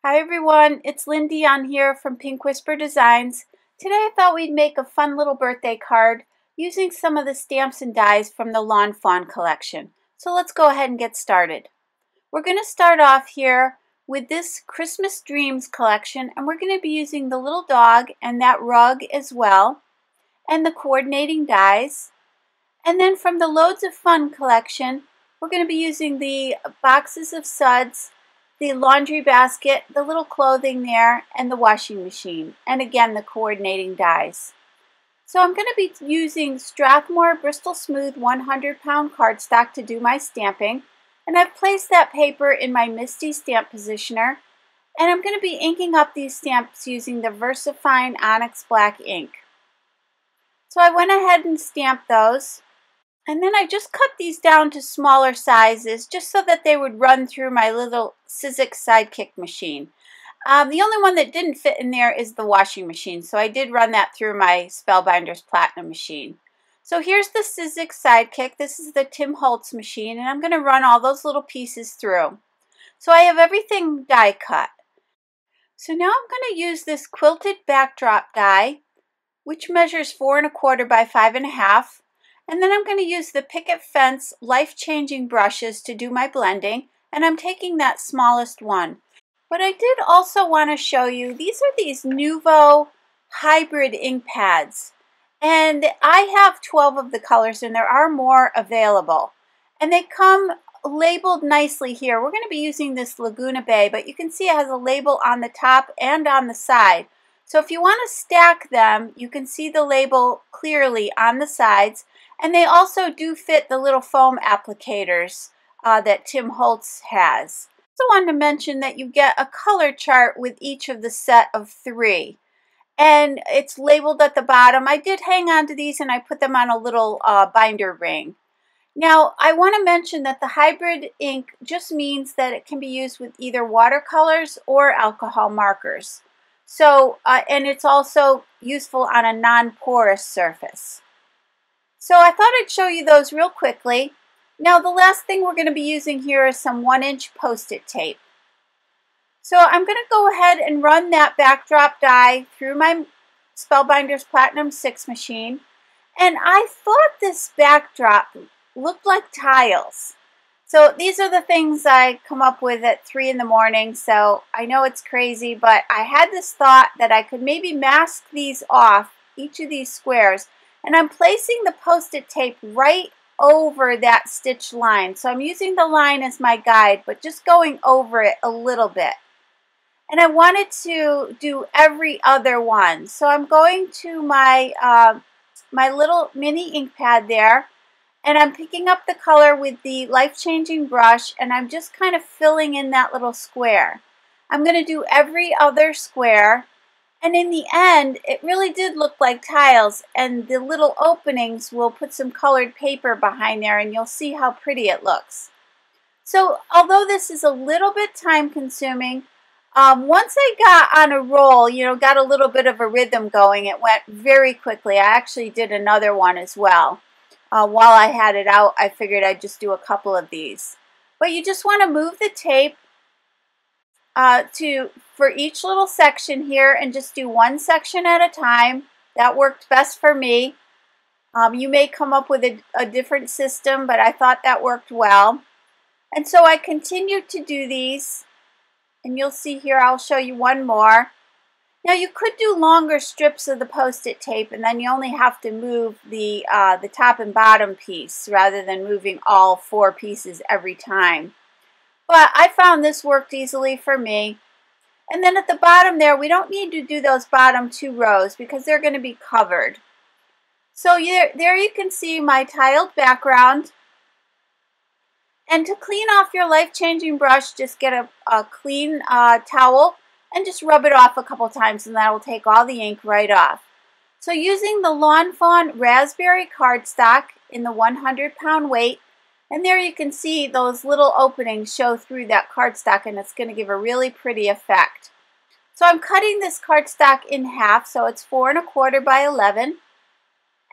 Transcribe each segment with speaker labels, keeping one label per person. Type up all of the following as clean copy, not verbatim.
Speaker 1: Hi everyone, it's Lindy on here from Pink Whisper Designs. Today I thought we'd make a fun little birthday card using some of the stamps and dies from the Lawn Fawn collection. So let's go ahead and get started. We're going to start off here with this Christmas Dreams collection, and we're going to be using the little dog and that rug as well, and the coordinating dies. And then from the Loads of Fun collection, we're going to be using the boxes of suds, the laundry basket, the little clothing there, and the washing machine, and again the coordinating dies. So I'm going to be using Strathmore Bristol Smooth 100-pound cardstock to do my stamping, and I've placed that paper in my Misty stamp positioner, and I'm going to be inking up these stamps using the VersaFine Onyx Black ink. So I went ahead and stamped those. And then I just cut these down to smaller sizes just so that they would run through my little Sizzix Sidekick machine. The only one that didn't fit in there is the washing machine, so I did run that through my Spellbinders Platinum machine. So here's the Sizzix Sidekick. This is the Tim Holtz machine, and I'm going to run all those little pieces through. So I have everything die cut. So now I'm going to use this Quilted backdrop die, which measures 4 1/4 by 5 1/2. And then I'm going to use the Picket Fence life-changing brushes to do my blending, and I'm taking that smallest one. But I did also want to show you, these are these Nuvo Hybrid Ink Pads. And I have 12 of the colors, and there are more available. And they come labeled nicely here. We're going to be using this Laguna Bay, but you can see it has a label on the top and on the side. So if you want to stack them, you can see the label clearly on the sides. And they also do fit the little foam applicators that Tim Holtz has. I also wanted to mention that you get a color chart with each of the set of 3. And it's labeled at the bottom. I did hang on to these and I put them on a little binder ring. Now, I want to mention that the hybrid ink just means that it can be used with either watercolors or alcohol markers. So, and it's also useful on a non-porous surface. So I thought I'd show you those real quickly. Now the last thing we're going to be using here is some 1-inch Post-it tape. So I'm going to go ahead and run that backdrop die through my Spellbinders Platinum 6 machine. And I thought this backdrop looked like tiles. So these are the things I come up with at 3 in the morning. So I know it's crazy, but I had this thought that I could maybe mask these off, each of these squares. And I'm placing the Post-it tape right over that stitch line. So I'm using the line as my guide, but just going over it a little bit. And I wanted to do every other one. So I'm going to my, my little mini ink pad there, and I'm picking up the color with the life-changing brush, and I'm just kind of filling in that little square. I'm going to do every other square. And in the end, it really did look like tiles, and the little openings will put some colored paper behind there, and you'll see how pretty it looks. So although this is a little bit time consuming, once I got on a roll, got a little bit of a rhythm going, it went very quickly. I actually did another one as well. While I had it out, I figured I'd just do a couple of these. But you just want to move the tape for each little section here, and just do one section at a time. That worked best for me. You may come up with a different system, but I thought that worked well. And so I continued to do these, and you'll see here I'll show you one more. Now you could do longer strips of the Post-it tape, and then you only have to move the top and bottom piece rather than moving all 4 pieces every time. But I found this worked easily for me. And then at the bottom there, we don't need to do those bottom 2 rows because they're going to be covered. So there you can see my tiled background. And to clean off your life-changing brush, just get a clean towel and just rub it off a couple times, and that will take all the ink right off. So using the Lawn Fawn Raspberry cardstock in the 100-pound weight, and there you can see those little openings show through that cardstock, and it's going to give a really pretty effect. So I'm cutting this cardstock in half, so it's 4 1/4 by 11.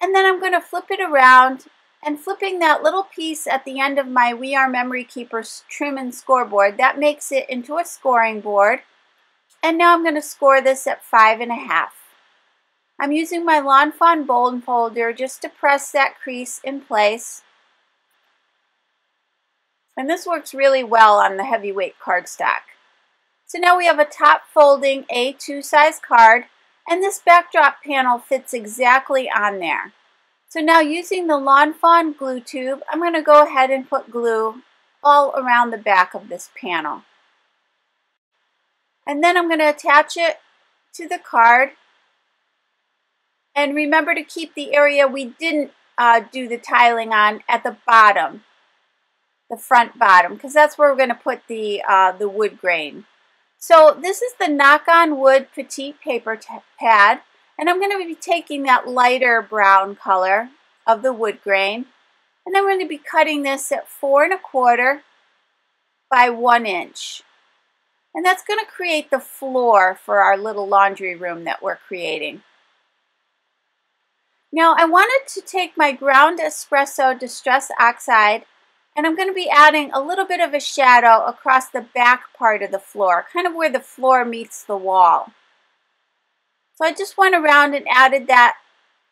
Speaker 1: And then I'm going to flip it around, and flipping that little piece at the end of my We Are Memory Keepers trim and scoreboard, that makes it into a scoring board. And now I'm going to score this at 5.5. I'm using my Lawn Fawn bone folder just to press that crease in place. And this works really well on the heavyweight cardstock. So now we have a top folding A2 size card, and this backdrop panel fits exactly on there. So now using the Lawn Fawn glue tube, I'm going to go ahead and put glue all around the back of this panel. And then I'm going to attach it to the card. And remember to keep the area we didn't do the tiling on at the bottom, the front bottom, because that's where we're going to put the wood grain. So this is the Knock On Wood Petite paper pad, and I'm going to be taking that lighter brown color of the wood grain, and I'm going to be cutting this at 4¼ by 1 inch. And that's going to create the floor for our little laundry room that we're creating. Now I wanted to take my ground espresso distress oxide, and I'm going to be adding a little bit of a shadow across the back part of the floor, kind of where the floor meets the wall. So I just went around and added that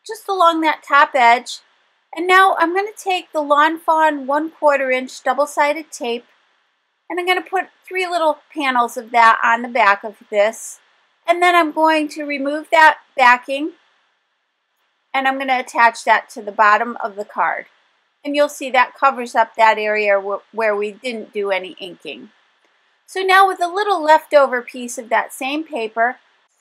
Speaker 1: just along that top edge. And now I'm going to take the Lawn Fawn 1/4 inch double-sided tape, and I'm going to put 3 little panels of that on the back of this. And then I'm going to remove that backing, and I'm going to attach that to the bottom of the card. And you'll see that covers up that area where we didn't do any inking. So now with a little leftover piece of that same paper,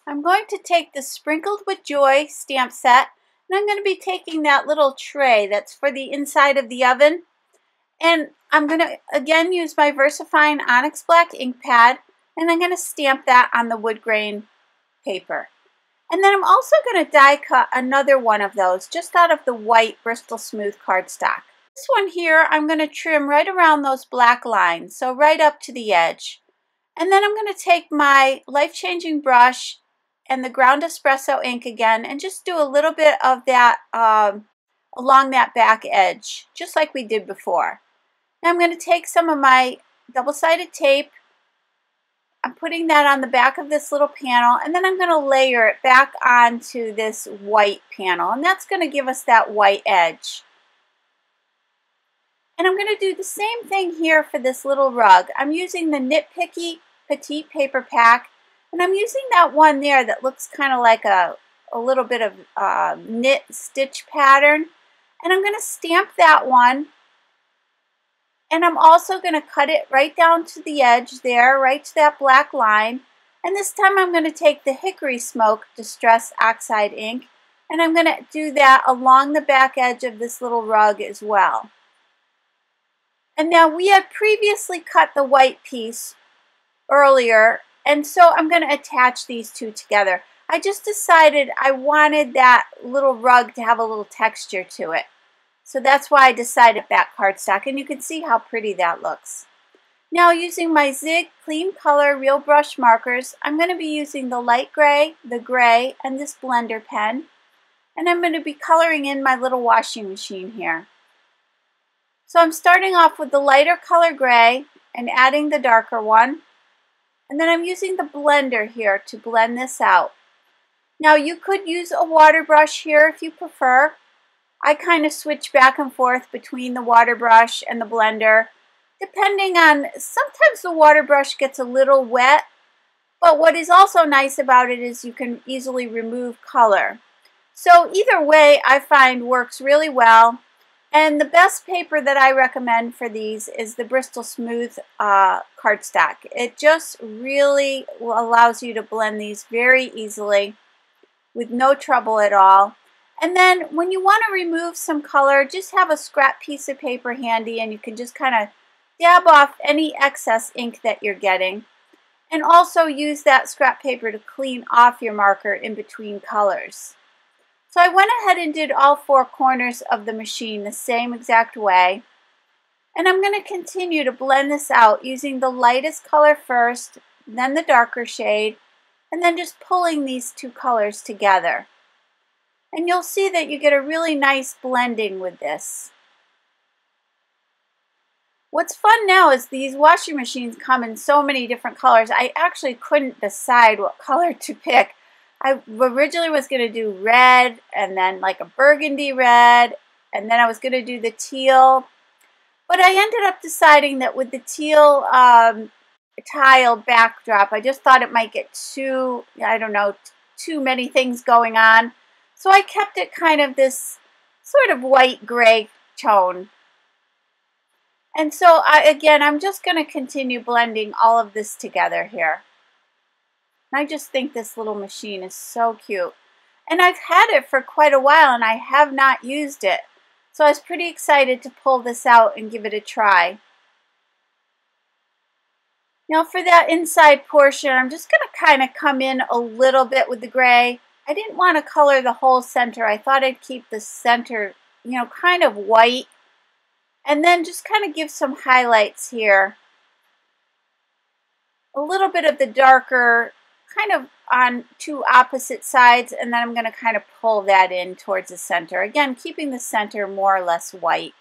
Speaker 1: I'm going to take the Sprinkled with Joy stamp set, and I'm going to be taking that little tray that's for the inside of the oven. And I'm going to again use my VersaFine Onyx Black ink pad, and I'm going to stamp that on the wood grain paper. And then I'm also going to die cut another one of those just out of the white Bristol Smooth cardstock. This one here I'm going to trim right around those black lines, so right up to the edge. And then I'm going to take my Life Changing brush and the ground espresso ink again and just do a little bit of that along that back edge, just like we did before. Now I'm going to take some of my double-sided tape. I'm putting that on the back of this little panel, and then I'm going to layer it back onto this white panel, and that's going to give us that white edge. And I'm going to do the same thing here for this little rug. I'm using the Nitpicky Petite paper pack, and I'm using that one there that looks kind of like a little bit of knit stitch pattern, and I'm going to stamp that one. And I'm also going to cut it right down to the edge there, right to that black line. And this time I'm going to take the Hickory Smoke Distress Oxide ink, and I'm going to do that along the back edge of this little rug as well. And now we had previously cut the white piece earlier, and so I'm going to attach these two together. I just decided I wanted that little rug to have a little texture to it. So that's why I decided that cardstock, and you can see how pretty that looks. Now using my Zig Clean Color Real Brush markers, I'm going to be using the light gray, the gray, and this blender pen. And I'm going to be coloring in my little washing machine here. So I'm starting off with the lighter color gray and adding the darker one. And then I'm using the blender here to blend this out. Now you could use a water brush here if you prefer. I kind of switch back and forth between the water brush and the blender, depending on, sometimes the water brush gets a little wet, but what is also nice about it is you can easily remove color. So either way I find works really well, and the best paper that I recommend for these is the Bristol Smooth cardstock. It just really allows you to blend these very easily with no trouble at all. And then when you want to remove some color, just have a scrap piece of paper handy, and you can just kind of dab off any excess ink that you're getting. And also use that scrap paper to clean off your marker in between colors. So I went ahead and did all 4 corners of the machine the same exact way. And I'm going to continue to blend this out using the lightest color first, then the darker shade, and then just pulling these 2 colors together. And you'll see that you get a really nice blending with this. What's fun now is these washing machines come in so many different colors. I actually couldn't decide what color to pick. I originally was going to do red and then like a burgundy red, and then I was going to do the teal. But I ended up deciding that with the teal tile backdrop, I just thought it might get too, I don't know, too many things going on. So I kept it kind of this sort of white gray tone. And so again, I'm just going to continue blending all of this together here. And I just think this little machine is so cute. And I've had it for quite a while and I have not used it. So I was pretty excited to pull this out and give it a try. Now for that inside portion, I'm just going to kind of come in a little bit with the gray. I didn't want to color the whole center. I thought I'd keep the center, kind of white. And then just kind of give some highlights here. A little bit of the darker kind of on two opposite sides, and then I'm going to kind of pull that in towards the center. Again, keeping the center more or less white.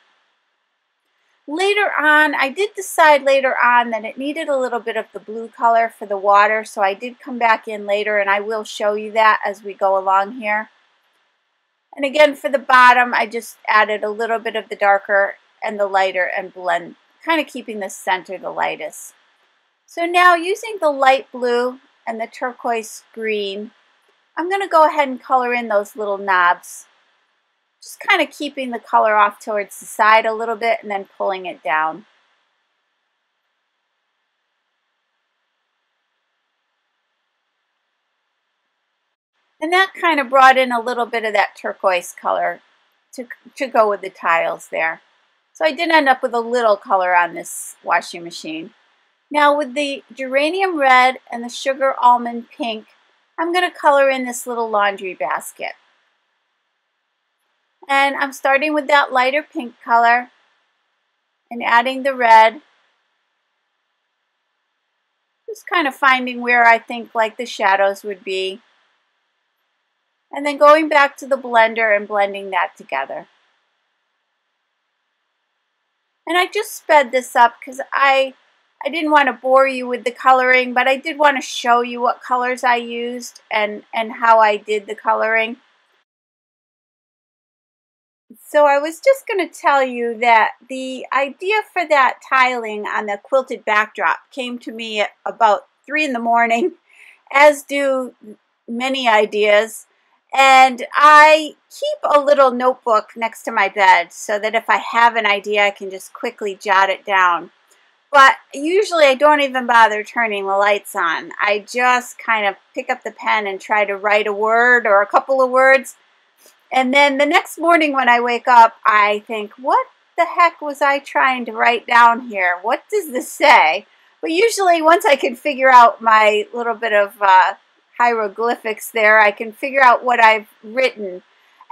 Speaker 1: Later on, I did decide later on that it needed a little bit of the blue color for the water, so I did come back in later, and I will show you that as we go along here. And again, for the bottom, I just added a little bit of the darker and the lighter and blend, kind of keeping the center the lightest. So now using the light blue and the turquoise green, I'm going to go ahead and color in those little knobs. Just kind of keeping the color off towards the side a little bit and then pulling it down. And that kind of brought in a little bit of that turquoise color to go with the tiles there. So I did end up with a little color on this washing machine. Now with the geranium red and the sugar almond pink, I'm going to color in this little laundry basket. And I'm starting with that lighter pink color and adding the red. Just kind of finding where I think like the shadows would be. And then going back to the blender and blending that together. And I just sped this up because I didn't want to bore you with the coloring, but I did want to show you what colors I used and how I did the coloring. So I was just going to tell you that the idea for that tiling on the quilted backdrop came to me at about 3 in the morning, as do many ideas. And I keep a little notebook next to my bed so that if I have an idea, I can just quickly jot it down. But usually I don't even bother turning the lights on. I just kind of pick up the pen and try to write a word or a couple of words. And then the next morning when I wake up, I think, what the heck was I trying to write down here? What does this say? But usually once I can figure out my little bit of hieroglyphics there, I can figure out what I've written.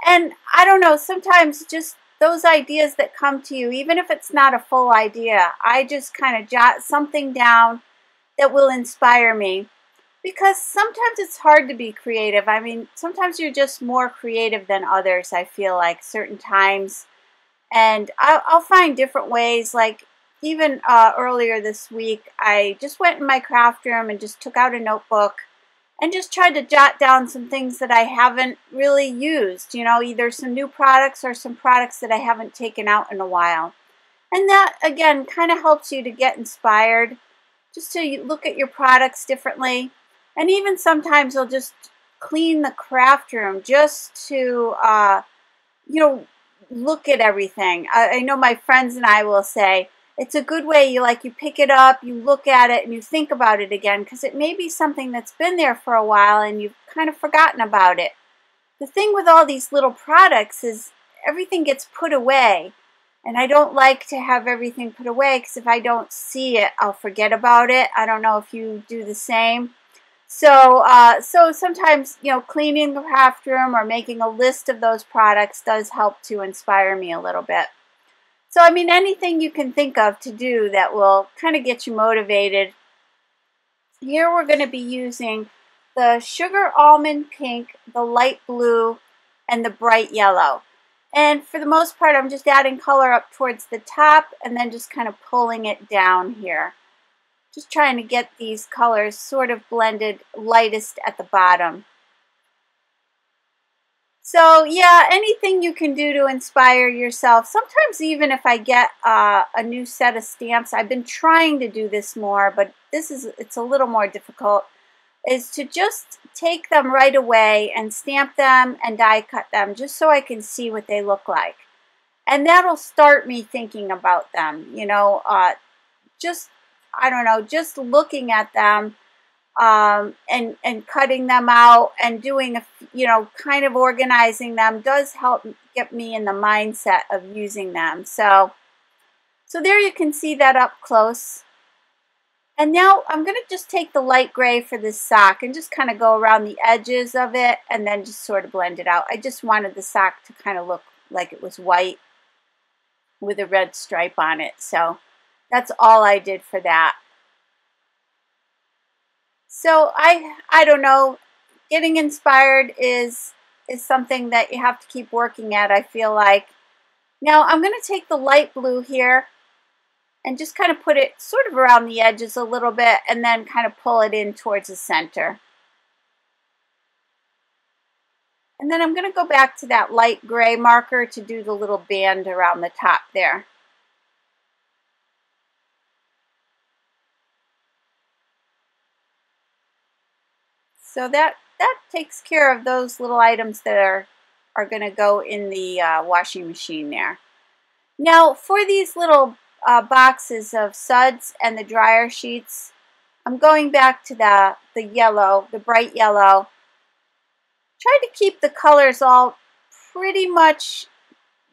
Speaker 1: And I don't know, sometimes just those ideas that come to you, even if it's not a full idea, I just kind of jot something down that will inspire me. Because sometimes it's hard to be creative. I mean, sometimes you're just more creative than others, I feel like, certain times. And I'll find different ways. Like even earlier this week, I just went in my craft room and just took out a notebook and just tried to jot down some things that I haven't really used. You know, either some new products or some products that I haven't taken out in a while. And that, again, kind of helps you to get inspired, just to look at your products differently. And even sometimes I'll just clean the craft room just to, look at everything. I know my friends and I will say, it's a good way, you pick it up, you look at it, and you think about it again, because it may be something that's been there for a while and you've kind of forgotten about it. The thing with all these little products is everything gets put away. And I don't like to have everything put away, because if I don't see it, I'll forget about it. I don't know if you do the same. So sometimes, cleaning the craft room or making a list of those products does help to inspire me a little bit. So, I mean, anything you can think of to do that will kind of get you motivated. Here we're going to be using the sugar almond pink, the light blue, and the bright yellow. And for the most part, I'm just adding color up towards the top and then just kind of pulling it down here. Just trying to get these colors sort of blended lightest at the bottom. So yeah, anything you can do to inspire yourself. Sometimes even if I get a new set of stamps, I've been trying to do this more, but it's a little more difficult, is to just take them right away and stamp them and die cut them just so I can see what they look like. And that'll start me thinking about them, you know, just, I don't know, just looking at them and cutting them out and doing, you know, kind of organizing them does help get me in the mindset of using them. So there you can see that up close. And now I'm going to just take the light gray for this sock and just kind of go around the edges of it and then just sort of blend it out. I just wanted the sock to kind of look like it was white with a red stripe on it. So that's all I did for that. So I don't know, getting inspired is something that you have to keep working at, I feel like. Now I'm going to take the light blue here and just kind of put it sort of around the edges a little bit and then kind of pull it in towards the center. And then I'm going to go back to that light gray marker to do the little band around the top there. So that takes care of those little items that are going to go in the washing machine there. Now for these little boxes of suds and the dryer sheets, I'm going back to the yellow, the bright yellow. Try to keep the colors all pretty much,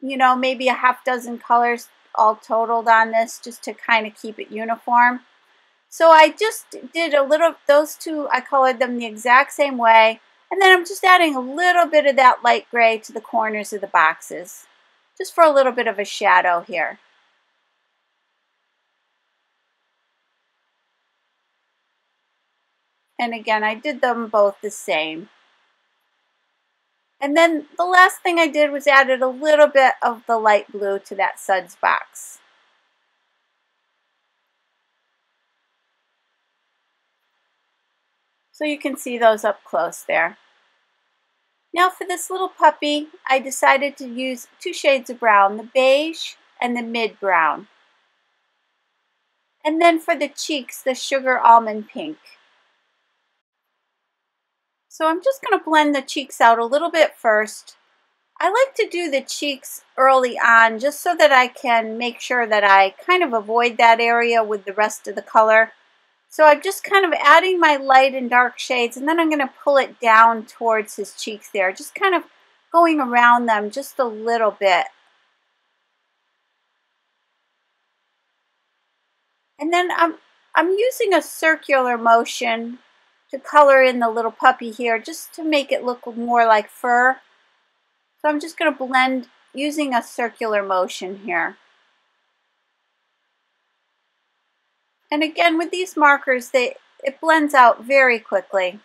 Speaker 1: you know, maybe a half dozen colors all totaled on this just to kind of keep it uniform. So I just did a little, those two, I colored them the exact same way. And then I'm just adding a little bit of that light gray to the corners of the boxes, just for a little bit of a shadow here. And again, I did them both the same. And then the last thing I did was added a little bit of the light blue to that suds box. So you can see those up close there. Now for this little puppy, I decided to use two shades of brown, the beige and the mid brown. And then for the cheeks, the sugar almond pink. So I'm just going to blend the cheeks out a little bit first. I like to do the cheeks early on just so that I can make sure that I kind of avoid that area with the rest of the color. So I'm just kind of adding my light and dark shades, and then I'm going to pull it down towards his cheeks there, just kind of going around them just a little bit. And then I'm using a circular motion to color in the little puppy here just to make it look more like fur. So I'm just going to blend using a circular motion here. And again, with these markers, it blends out very quickly.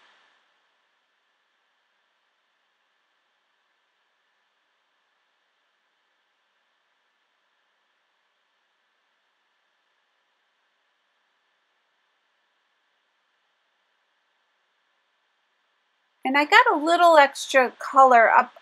Speaker 1: And I got a little extra color up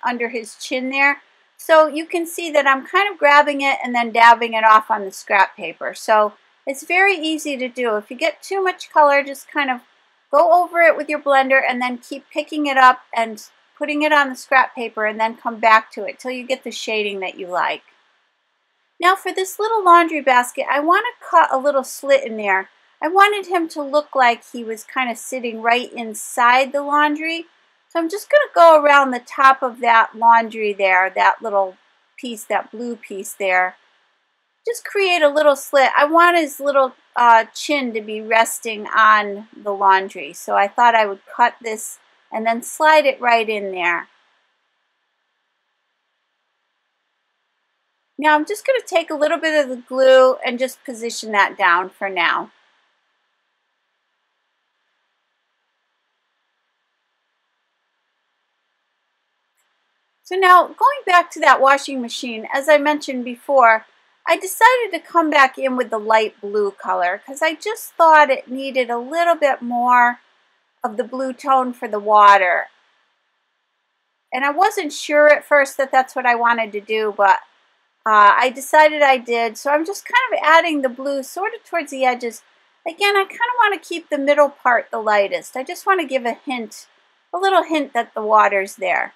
Speaker 1: under his chin there. So you can see that I'm kind of grabbing it and then dabbing it off on the scrap paper. So it's very easy to do. If you get too much color, just kind of go over it with your blender and then keep picking it up and putting it on the scrap paper and then come back to it till you get the shading that you like. Now for this little laundry basket, I want to cut a little slit in there. I wanted him to look like he was kind of sitting right inside the laundry. So I'm just going to go around the top of that laundry there, that little piece, that blue piece there. Just create a little slit. I want his little chin to be resting on the laundry. So I thought I would cut this and then slide it right in there. Now I'm just going to take a little bit of the glue and just position that down for now. So now, going back to that washing machine, as I mentioned before, I decided to come back in with the light blue color because I just thought it needed a little bit more of the blue tone for the water. And I wasn't sure at first that that's what I wanted to do, but I decided I did. So I'm just kind of adding the blue sort of towards the edges. Again, I kind of want to keep the middle part the lightest. I just want to give a hint, a little hint that the water's there.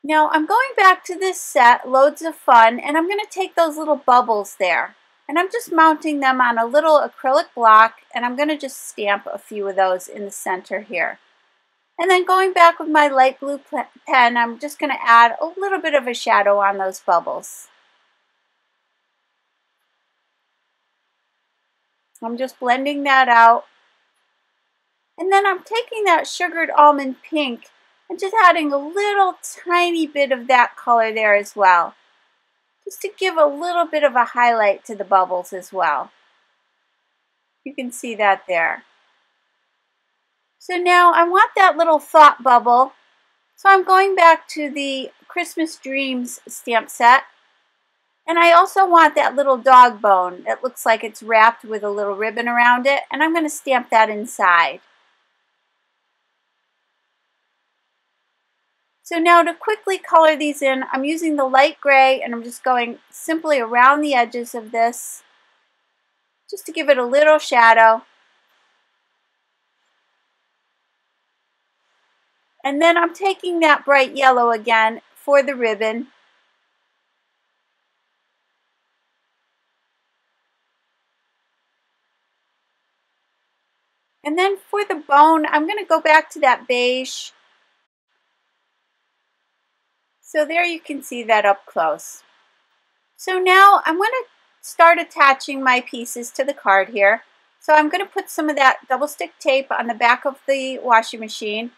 Speaker 1: Now I'm going back to this set, Loads of Fun, and I'm going to take those little bubbles there. And I'm just mounting them on a little acrylic block, and I'm going to just stamp a few of those in the center here. And then going back with my light blue pen, I'm just going to add a little bit of a shadow on those bubbles. I'm just blending that out. And then I'm taking that sugared almond pink and just adding a little tiny bit of that color there as well, just to give a little bit of a highlight to the bubbles as well. You can see that there. So now I want that little thought bubble, so I'm going back to the Christmas Dreams stamp set, and I also want that little dog bone that looks like it's wrapped with a little ribbon around it, and I'm going to stamp that inside. So now to quickly color these in, I'm using the light gray, and I'm just going simply around the edges of this just to give it a little shadow. And then I'm taking that bright yellow again for the ribbon. And then for the bone, I'm going to go back to that beige. So there you can see that up close. So now I'm going to start attaching my pieces to the card here. So I'm going to put some of that double stick tape on the back of the washing machine.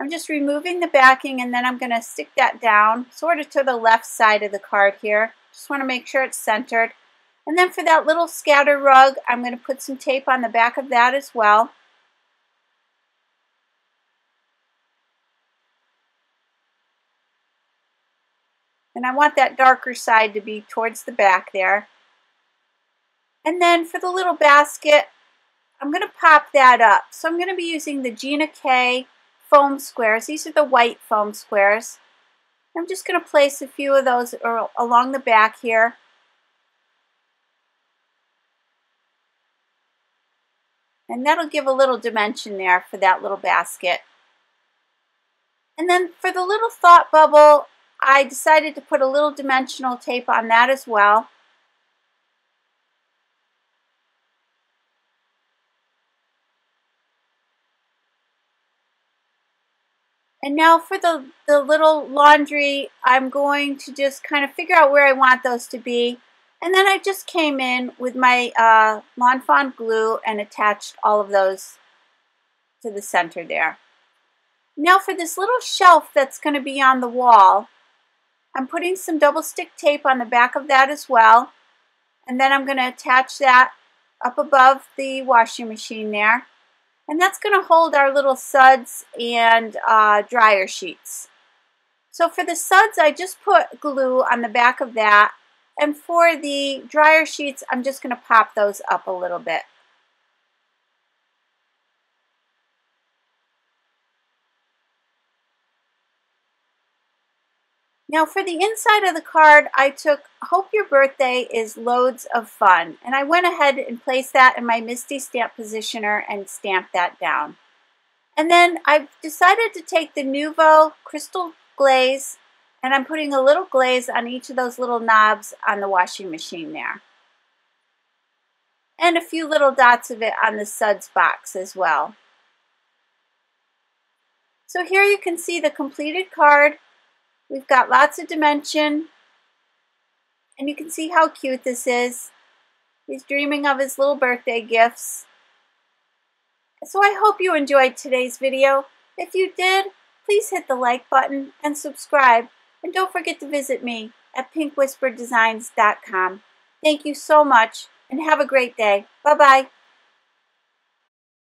Speaker 1: I'm just removing the backing, and then I'm going to stick that down sort of to the left side of the card here. Just want to make sure it's centered. And then for that little scatter rug, I'm going to put some tape on the back of that as well. And I want that darker side to be towards the back there. And then for the little basket, I'm going to pop that up. So I'm going to be using the Gina K foam squares. These are the white foam squares. I'm just going to place a few of those along the back here. And that'll give a little dimension there for that little basket. And then for the little thought bubble, I decided to put a little dimensional tape on that as well. And now for the little laundry, I'm going to just kind of figure out where I want those to be. And then I just came in with my Lawn Fawn glue and attached all of those to the center there. Now for this little shelf that's going to be on the wall, I'm putting some double stick tape on the back of that as well. And then I'm going to attach that up above the washing machine there. And that's going to hold our little suds and dryer sheets. So for the suds, I just put glue on the back of that. And for the dryer sheets, I'm just going to pop those up a little bit. Now for the inside of the card, I took Hope Your Birthday is Loads of Fun. And I went ahead and placed that in my Misty Stamp Positioner and stamped that down. And then I've decided to take the Nouveau Crystal Glaze, and I'm putting a little glaze on each of those little knobs on the washing machine there. And a few little dots of it on the suds box as well. So here you can see the completed card. We've got lots of dimension, and you can see how cute this is. He's dreaming of his little birthday gifts. So I hope you enjoyed today's video. If you did, please hit the like button and subscribe. And don't forget to visit me at pinkwhisperdesigns.com. Thank you so much, and have a great day. Bye-bye.